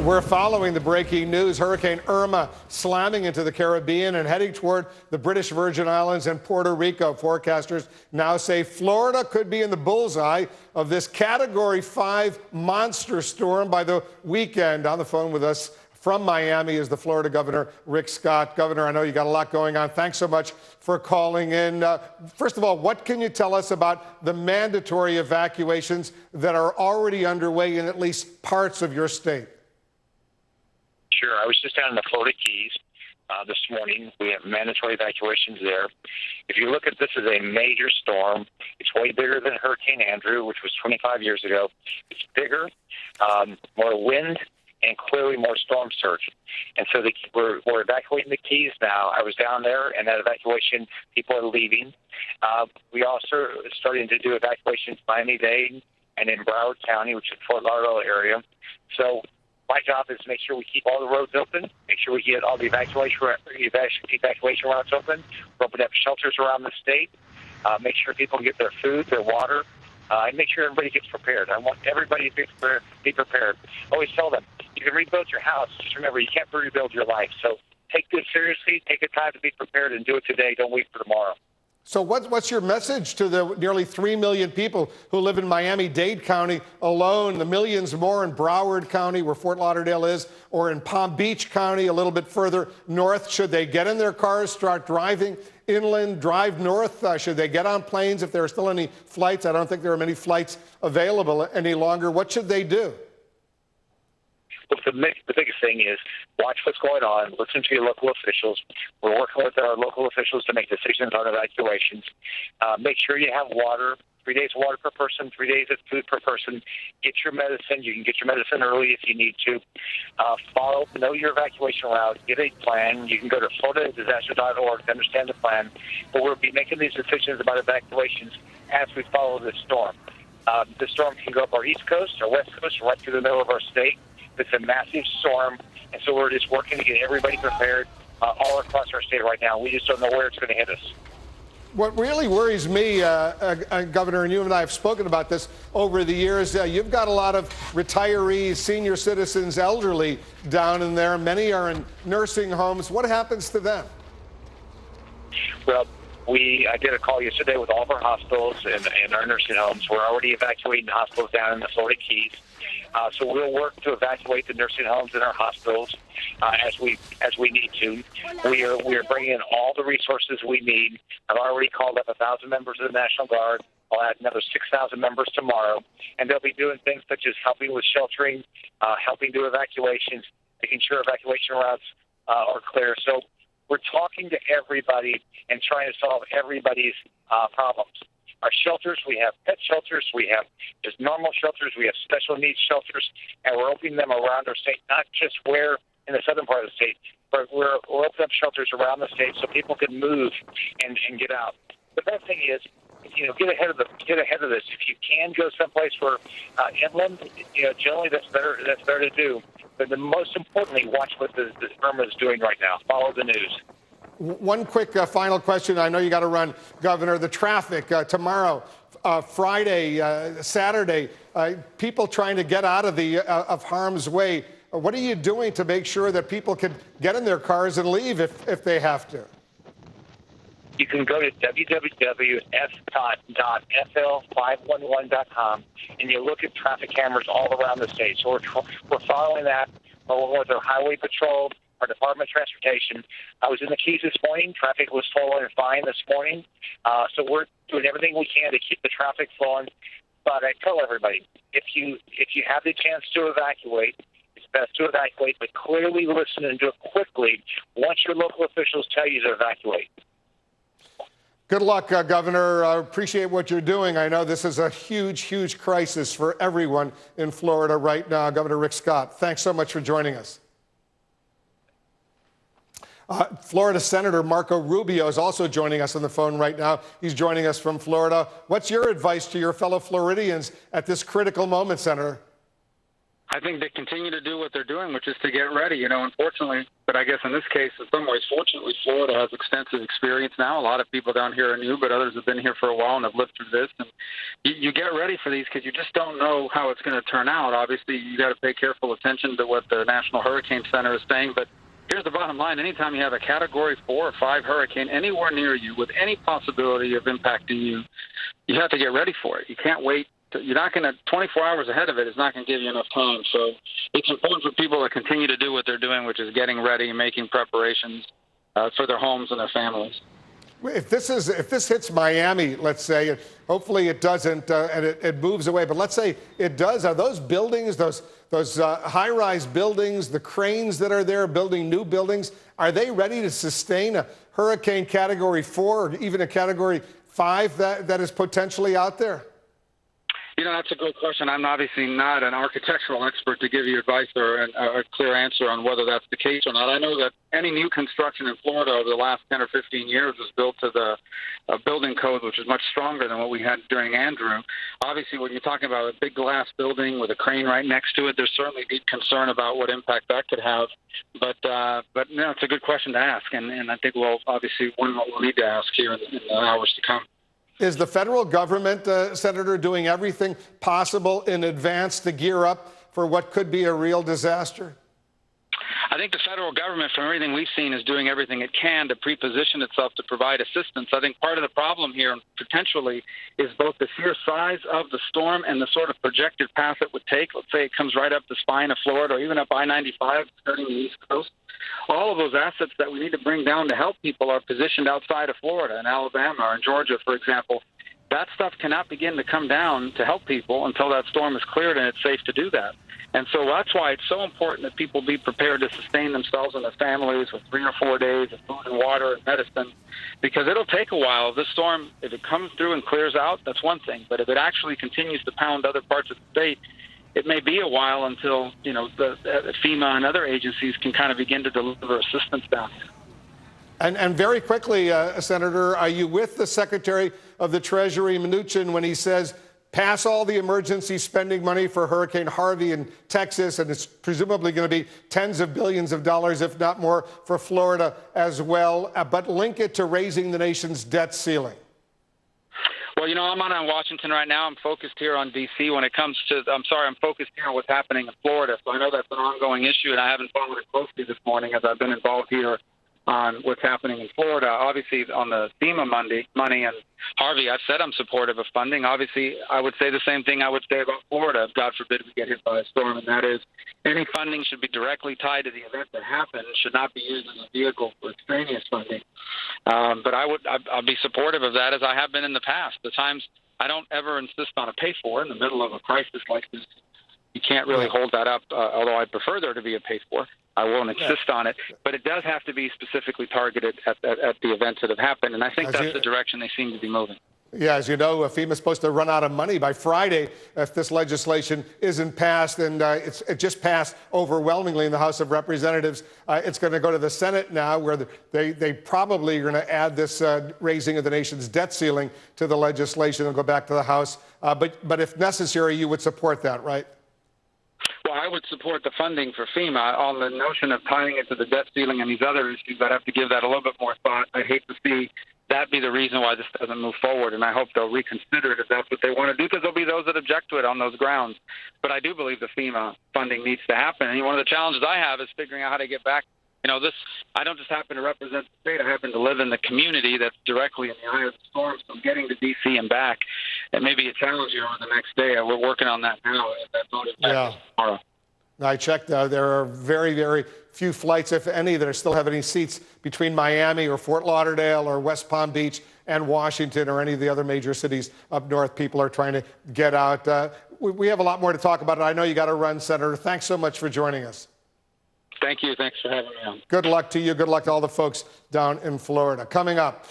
We're following the breaking news. Hurricane Irma slamming into the Caribbean and heading toward the British Virgin Islands and Puerto Rico. Forecasters now say Florida could be in the bullseye of this Category 5 monster storm by the weekend. On the phone with us from Miami is the Florida Governor, Rick Scott. Governor, I know you got a lot going on. Thanks so much for calling in. First of all, what can you tell us about the mandatory evacuations that are already underway in at least parts of your state? Sure. I was just down in the Florida Keys this morning. We have mandatory evacuations there. If you look at this as a major storm, it's way bigger than Hurricane Andrew, which was 25 years ago. It's bigger, more wind, and clearly more storm surge. And so we're evacuating the Keys now. I was down there, and that evacuation, people are leaving. We also are starting to do evacuations in Miami-Dade and in Broward County, which is the Fort Lauderdale area. So my job is to make sure we keep all the roads open, make sure we get all the evacuation routes open. We're opening up shelters around the state, make sure people get their food, their water, and make sure everybody gets prepared. I want everybody to be prepared. I always tell them, you can rebuild your house. Just remember, you can't rebuild your life. So take this seriously, take the time to be prepared, and do it today. Don't wait for tomorrow. So what's your message to the nearly 3 million people who live in Miami-Dade County alone, the millions more in Broward County, where Fort Lauderdale is, or in Palm Beach County, a little bit further north? Should they get in their cars, start driving inland, drive north? Should they get on planes if there are still any flights? I don't think there are many flights available any longer. What should they do? Look, the biggest thing is watch what's going on, listen to your local officials. We're working with our local officials to make decisions on evacuations. Make sure you have water, 3 days of water per person, 3 days of food per person. Get your medicine. You can get your medicine early if you need to. Know your evacuation route, get a plan. You can go to floridadisaster.org to understand the plan. But we'll be making these decisions about evacuations as we follow this storm. The storm can go up our east coast, our west coast, right through the middle of our state. It's a massive storm, and so we're just working to get everybody prepared all across our state right now. We just don't know where it's going to hit us. What really worries me, Governor, and you and I have spoken about this over the years, you've got a lot of retirees, senior citizens, elderly down in there. Many are in nursing homes. What happens to them? Well, I did a call yesterday with all of our hospitals and our nursing homes. We're already evacuating the hospitals down in the Florida Keys. So we'll work to evacuate the nursing homes and our hospitals as we need to. We are bringing in all the resources we need. I've already called up 1,000 members of the National Guard. I'll add another 6,000 members tomorrow, and they'll be doing things such as helping with sheltering, helping do evacuations, making sure evacuation routes are clear. So we're talking to everybody and trying to solve everybody's problems. Our shelters, we have pet shelters, we have just normal shelters, we have special needs shelters, and we're opening them around our state, not just where in the southern part of the state, but we're opening up shelters around the state so people can move and get out. The best thing is, get ahead of this. If you can go someplace where inland, generally that's better to do. But most importantly, watch what the Irma is doing right now. Follow the news. One quick final question. I know you got to run, Governor. The traffic tomorrow, Friday, Saturday, people trying to get out of harm's way. What are you doing to make sure that people can get in their cars and leave if they have to? You can go to www.fdot.fl511.com and you look at traffic cameras all around the state. So we're following that. We're working with our highway patrol, our Department of Transportation. I was in the Keys this morning. Traffic was flowing fine this morning. So we're doing everything we can to keep the traffic flowing. But I tell everybody, if you have the chance to evacuate, it's best to evacuate, but clearly listen and do it quickly once your local officials tell you to evacuate. Good luck, Governor. I appreciate what you're doing. I know this is a huge, huge crisis for everyone in Florida right now. Governor Rick Scott, thanks so much for joining us. Florida Senator Marco Rubio is also joining us on the phone right now. He's joining us from Florida. What's your advice to your fellow Floridians at this critical moment, Senator? I think they continue to do what they're doing, which is to get ready. Unfortunately, but I guess in this case, in some ways, fortunately, Florida has extensive experience now. A lot of people down here are new, but others have been here for a while and have lived through this. And you get ready for these because you just don't know how it's going to turn out. Obviously, you got to pay careful attention to what the National Hurricane Center is saying. But here's the bottom line. Anytime you have a Category 4 or 5 hurricane anywhere near you with any possibility of impacting you, you have to get ready for it. You can't wait. You're not going to 24 hours ahead of it is not going to give you enough time. So it's important for people to continue to do what they're doing, which is getting ready and making preparations for their homes and their families. If this hits Miami, let's say, and hopefully it doesn't, and it moves away, but let's say it does, are those buildings, those high-rise buildings, the cranes that are there building new buildings, are they ready to sustain a hurricane Category 4 or even a Category 5 that is potentially out there? That's a great question. I'm obviously not an architectural expert to give you advice or a clear answer on whether that's the case or not. I know that any new construction in Florida over the last 10 or 15 years was built to the building code, which is much stronger than what we had during Andrew. Obviously, when you're talking about a big glass building with a crane right next to it, there's certainly deep concern about what impact that could have. But it's a good question to ask, and I think we'll obviously one we'll need to ask here in the hours to come. Is the federal government, Senator, doing everything possible in advance to gear up for what could be a real disaster? I think the federal government, from everything we've seen, is doing everything it can to pre-position itself to provide assistance. I think part of the problem here, potentially, is both the sheer size of the storm and the sort of projected path it would take. Let's say it comes right up the spine of Florida or even up I-95, skirting the East Coast. All of those assets that we need to bring down to help people are positioned outside of Florida and Alabama or in Georgia, for example. That stuff cannot begin to come down to help people until that storm is cleared and it's safe to do that. And so that's why it's so important that people be prepared to sustain themselves and their families with 3 or 4 days of food and water and medicine, because it'll take a while. This storm, if it comes through and clears out, that's one thing. But if it actually continues to pound other parts of the state, it may be a while until, the FEMA and other agencies can kind of begin to deliver assistance down here. And very quickly, Senator, are you with the Secretary of the Treasury, Mnuchin, when he says pass all the emergency spending money for Hurricane Harvey in Texas, and it's presumably going to be tens of billions of dollars, if not more, for Florida as well, but link it to raising the nation's debt ceiling? Well, I'm not in Washington right now. I'm focused here on D.C. I'm focused here on what's happening in Florida. So I know that's an ongoing issue, and I haven't followed it closely this morning as I've been involved here on what's happening in Florida. Obviously, on the FEMA money and Harvey, I've said I'm supportive of funding. Obviously, I would say the same thing I would say about Florida if, God forbid, we get hit by a storm, and that is any funding should be directly tied to the event that happened, should not be used as a vehicle for extraneous funding. But I'll be supportive of that, as I have been in the past. The times I don't ever insist on a pay-for in the middle of a crisis like this. You can't really hold that up, although I prefer there to be a pay-for. I won't insist on it, but it does have to be specifically targeted at the events that have happened, and I think that's the direction they seem to be moving. Yeah, as you know, FEMA's supposed to run out of money by Friday if this legislation isn't passed, and it just passed overwhelmingly in the House of Representatives. It's going to go to the Senate now, where they probably are going to add this raising of the nation's debt ceiling to the legislation and go back to the House. But if necessary, you would support that, right? Well, I would support the funding for FEMA. On the notion of tying it to the debt ceiling and these other issues, I'd have to give that a little bit more thought. I'd hate to see that be the reason why this doesn't move forward, and I hope they'll reconsider it if that's what they want to do, because there'll be those that object to it on those grounds. But I do believe the FEMA funding needs to happen. And one of the challenges I have is figuring out how to get back. I don't just happen to represent the state. I happen to live in the community that's directly in the eye of the storm. So getting to D.C. and back, it may be a challenge here over the next day. We're working on that now. That vote is back tomorrow. I checked. There are very, very few flights, if any, that still have any seats between Miami or Fort Lauderdale or West Palm Beach and Washington or any of the other major cities up north. People are trying to get out. We have a lot more to talk about. I know you got to run, Senator. Thanks so much for joining us. Thank you. Thanks for having me on. Good luck to you. Good luck to all the folks down in Florida. Coming up,